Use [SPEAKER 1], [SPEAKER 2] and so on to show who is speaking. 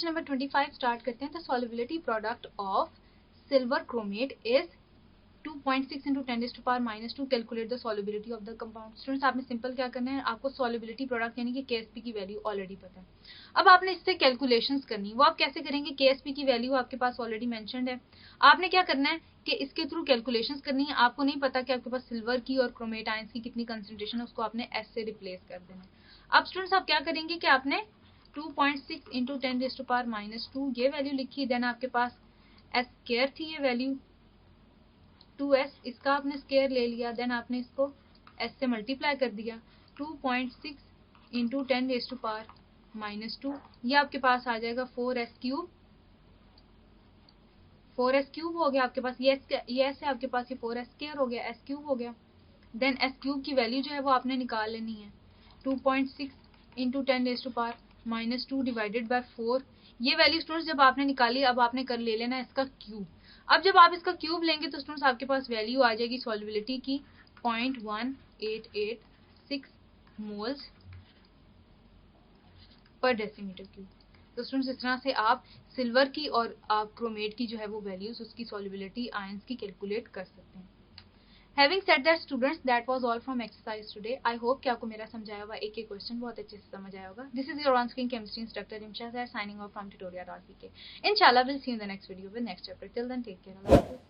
[SPEAKER 1] Question number 25 start करते हैं। The solubility product of silver chromate is 2.6 into 10⁻⁻2 calculate the solubility of the compound. Students आपने simple क्या करना है, आपको सॉल्युबिलिटी प्रोडक्ट यानी कि केएसपी की वैल्यू ऑलरेडी पता है। अब आपने इससे कैलकुलेशंस करनी, वो आप कैसे करेंगे, केएसपी की वैल्यू आपके पास ऑलरेडी मेंशन्ड है। आपने क्या करना है कि इसके थ्रू कैलकुलेशंस करनी है। आपको नहीं पता कि आपके पास सिल्वर की और क्रोमेट आयंस की कितनी कंसंट्रेशन है, उसको आपने एस से रिप्लेस कर देना है। अब स्टूडेंट्स आप क्या करेंगे कि आपने 2.6 into 10⁻⁻2 ये वैल्यू लिखी, देन आपके पास एस स्क्वायर थी ये वैल्यू 2s, इसका आपने स्क्वायर ले लिया, देन आपने इसको s से मल्टीप्लाई कर दिया। 2.6 into 10⁻⁻2 ये आपके पास आ जाएगा 4s क्यूब हो गया आपके पास। ये s है आपके पास, ये 4s स्क्वायर हो गया, s क्यूब हो गया। देन s क्यूब की वैल्यू जो है वो आपने निकाल लेनी है। 2.6 into 10⁻⁻2 डिवाइडेड बाय 4। ये वैल्यू स्टूडेंट्स जब आपने निकाली, अब आपने कर ले लेना इसका क्यूब। अब जब आप इसका क्यूब लेंगे तो स्टूडेंट्स आपके पास वैल्यू आ जाएगी सॉल्युबिलिटी की 0.1886 मोल्स पर डेसीमीटर क्यूब। तो स्टूडेंट्स इस तरह से आप सिल्वर की और आप क्रोमेट की जो है वो वैल्यूज उसकी सॉल्युबिलिटी आयंस की कैलकुलेट कर सकते हैं। Having said that students, that was all from exercise today. I hope कि आपको मेरा समझाया हुआ एक एक क्वेश्चन बहुत अच्छे से समझ आया होगा। This is your on-screen chemistry instructor Imshad signing off from tutorial.pk. Inshallah, we'll see you in the next video with next chapter. Till then, take care. Allah Hafiz.